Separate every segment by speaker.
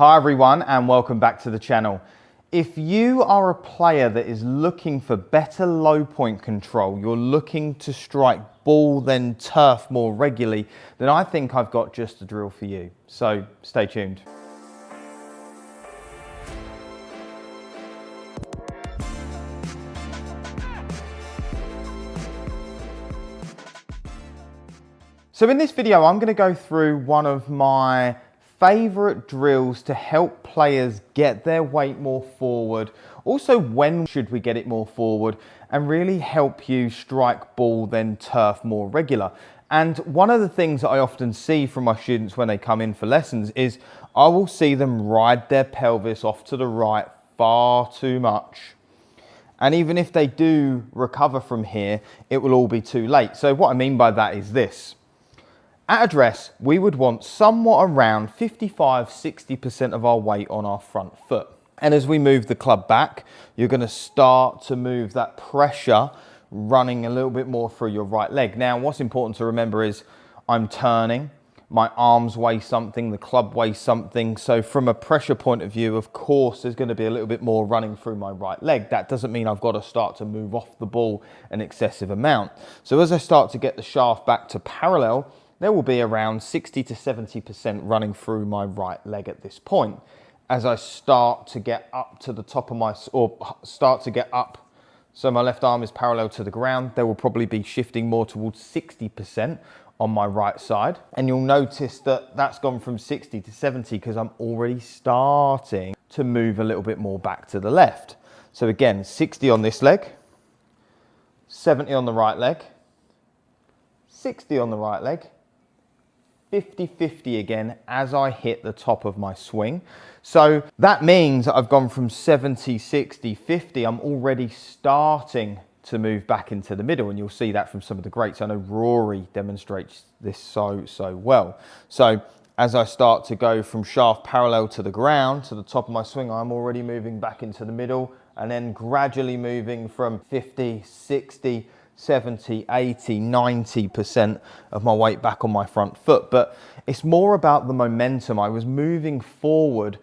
Speaker 1: Hi everyone and welcome back to the channel. If you are a player that is looking for better low point control, you're looking to strike ball then turf more regularly, then I think I've got just the drill for you. So stay tuned. So in this video, I'm going to go through one of my favorite drills to help players get their weight more forward. Also, when should we get it more forward, and really help you strike ball then turf more regular. And one of the things that I often see from my students when they come in for lessons is I will see them ride their pelvis off to the right far too much. And even if they do recover from here, it will all be too late. So what I mean by that is this. At address, we would want somewhat around 55–60% of our weight on our front foot. And as we move the club back, you're going to start to move that pressure running a little bit more through your right leg. Now, what's important to remember is I'm turning, my arms weigh something, the club weighs something. So from a pressure point of view, of course, there's going to be a little bit more running through my right leg. That doesn't mean I've got to start to move off the ball an excessive amount. So as I start to get the shaft back to parallel, there will be around 60–70% running through my right leg at this point. As I start to get up to the top of my, or start to get up, so my left arm is parallel to the ground, there will probably be shifting more towards 60% on my right side. And you'll notice that that's gone from 60 to 70 because I'm already starting to move a little bit more back to the left. So again, 60 on this leg, 70 on the right leg, 60 on the right leg, 50–50 again as I hit the top of my swing. So that means that I've gone from 70, 60, 50. I'm already starting to move back into the middle, and you'll see that from some of the greats. I know Rory demonstrates this so well. So as I start to go from shaft parallel to the ground to the top of my swing, I'm already moving back into the middle, and then gradually moving from 50, 60, 70, 80, 90% of my weight back on my front foot. But it's more about the momentum. I was moving forward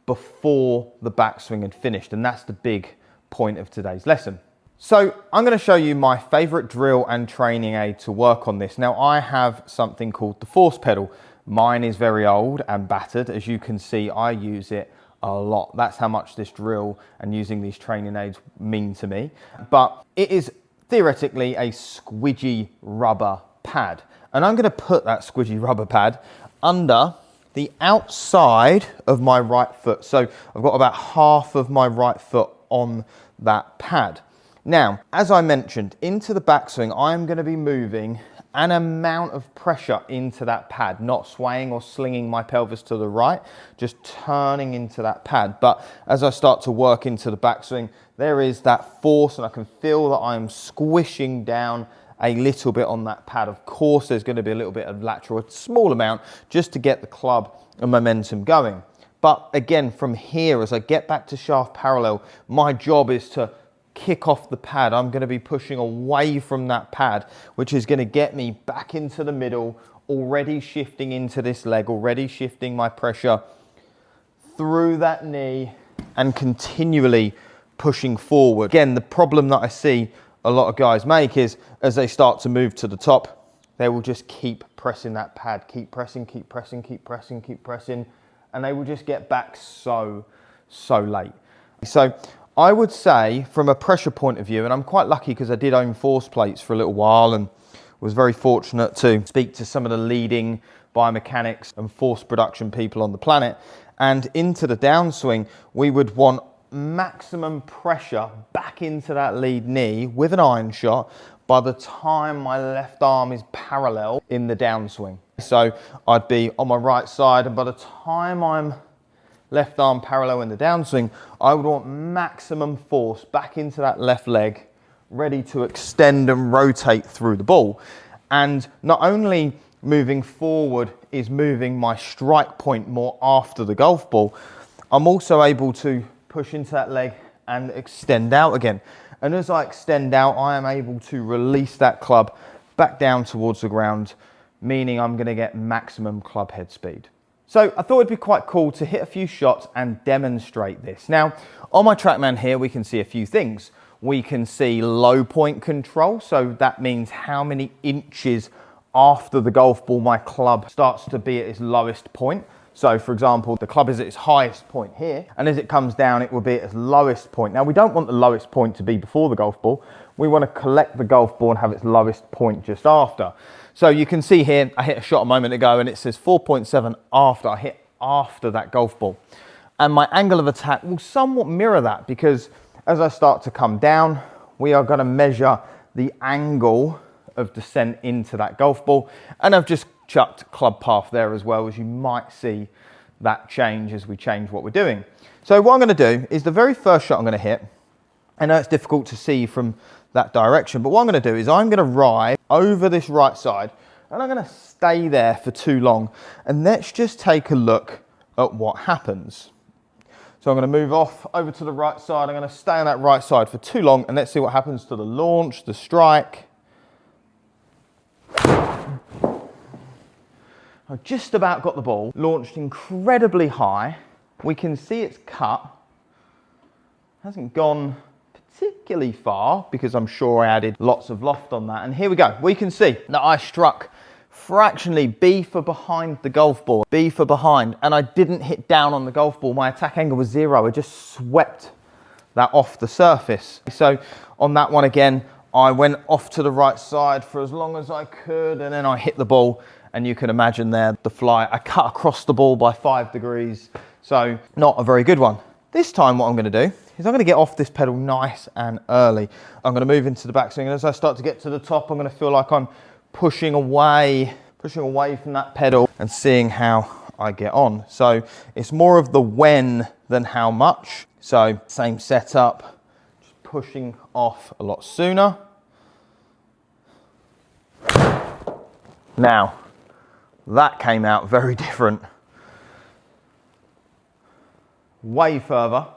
Speaker 1: before the backswing had finished, and that's the big point of today's lesson. So I'm going to show you my favorite drill and training aid to work on this. Now, I have something called the force pedal. Mine is very old and battered. As you can see, I use it a lot. That's how much this drill and using these training aids mean to me. But it is theoretically a squidgy rubber pad. And I'm going to put that squidgy rubber pad under the outside of my right foot. So I've got about half of my right foot on that pad. Now, as I mentioned, into the backswing, I'm going to be moving an amount of pressure into that pad, not swaying or slinging my pelvis to the right, just turning into that pad. But as I start to work into the backswing, there is that force, and I can feel that I'm squishing down a little bit on that pad. Of course, there's going to be a little bit of lateral, a small amount, just to get the club and momentum going. But again, from here, as I get back to shaft parallel, my job is to kick off the pad. I'm going to be pushing away from that pad, which is going to get me back into the middle, already shifting into this leg, already shifting my pressure through that knee and continually pushing forward. Again, the problem that I see a lot of guys make is as they start to move to the top, they will just keep pressing that pad, keep pressing, keep pressing, keep pressing, keep pressing, and they will just get back so late. So I would say from a pressure point of view, and I'm quite lucky because I did own force plates for a little while and was very fortunate to speak to some of the leading biomechanics and force production people on the planet. And into the downswing, we would want maximum pressure back into that lead knee with an iron shot by the time my left arm is parallel in the downswing. So I'd be on my right side, and by the time I'm left arm parallel in the downswing, I would want maximum force back into that left leg, ready to extend and rotate through the ball. And not only moving forward is moving my strike point more after the golf ball, I'm also able to push into that leg and extend out again. And as I extend out, I am able to release that club back down towards the ground, meaning I'm going to get maximum club head speed. So I thought it'd be quite cool to hit a few shots and demonstrate this. Now, on my TrackMan here, we can see a few things. We can see low point control, so that means how many inches after the golf ball my club starts to be at its lowest point. So for example, the club is at its highest point here, and as it comes down, it will be at its lowest point. Now we don't want the lowest point to be before the golf ball. We want to collect the golf ball and have its lowest point just after. So you can see here, I hit a shot a moment ago and it says 4.7 after. I hit after that golf ball. And my angle of attack will somewhat mirror that, because as I start to come down, we are going to measure the angle of descent into that golf ball. And I've just chucked club path there as well, as you might see that change as we change what we're doing. So what I'm going to do is the very first shot I'm going to hit, I know it's difficult to see from that direction, but what I'm going to do is I'm going to ride over this right side and I'm going to stay there for too long, and let's just take a look at what happens. So I'm going to move off over to the right side. I'm going to stay on that right side for too long, and let's see what happens to the launch, the strike. I've just about got the ball, launched incredibly high. We can see it's cut. Hasn't gone particularly far, because I'm sure I added lots of loft on that. And here we go. We can see that I struck fractionally B for behind the golf ball, B for behind, and I didn't hit down on the golf ball. My attack angle was 0. I just swept that off the surface. So on that one again, I went off to the right side for as long as I could, and then I hit the ball, and you can imagine there the fly. I cut across the ball by 5 degrees, so not a very good one. This time what I'm going to do is I'm going to get off this pedal nice and early. I'm going to move into the backswing, and as I start to get to the top, I'm going to feel like I'm pushing away from that pedal and seeing how I get on. So it's more of the when than how much. So same setup, just pushing off a lot sooner. Now, that came out very different. Way further.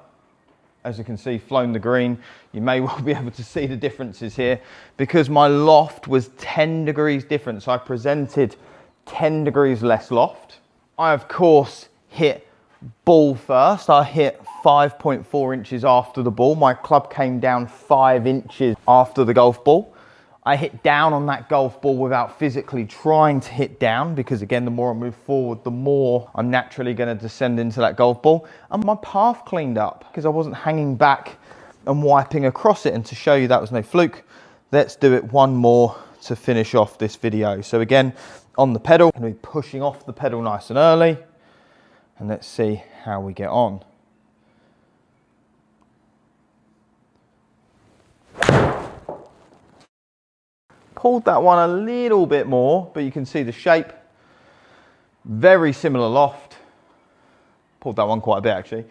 Speaker 1: As you can see, flown the green. You may well be able to see the differences here, because my loft was 10 degrees different. So I presented 10 degrees less loft. I, of course, hit ball first. I hit 5.4 inches after the ball. My club came down 5 inches after the golf ball. I hit down on that golf ball without physically trying to hit down, because again, the more I move forward, the more I'm naturally going to descend into that golf ball. And my path cleaned up because I wasn't hanging back and wiping across it. And to show you that was no fluke, let's do it one more to finish off this video. So again, on the pedal, I'm going to be pushing off the pedal nice and early, and let's see how we get on. Pulled that one a little bit more, but you can see the shape. Very similar loft. Pulled that one quite a bit actually.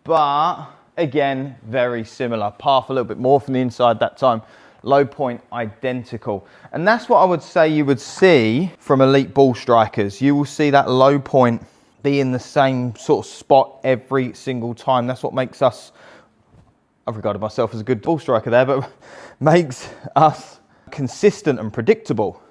Speaker 1: But again, very similar. Path a little bit more from the inside that time. Low point identical. And that's what I would say you would see from elite ball strikers. You will see that low point be in the same sort of spot every single time. That's what makes us, I've regarded myself as a good ball striker there, but makes us consistent and predictable.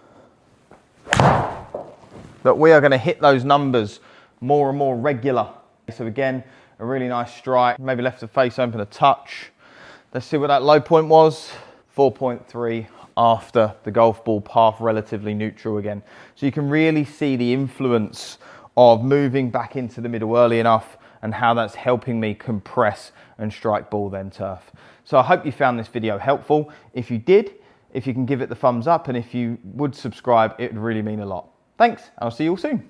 Speaker 1: That we are going to hit those numbers more and more regular. So again, a really nice strike, maybe left the face open a touch. Let's see what that low point was. 4.3 after the golf ball, path relatively neutral again. So you can really see the influence of moving back into the middle early enough and how that's helping me compress and strike ball then turf. So I hope you found this video helpful. If you did, if you can give it the thumbs up, and if you would subscribe, it would really mean a lot. Thanks, I'll see you all soon.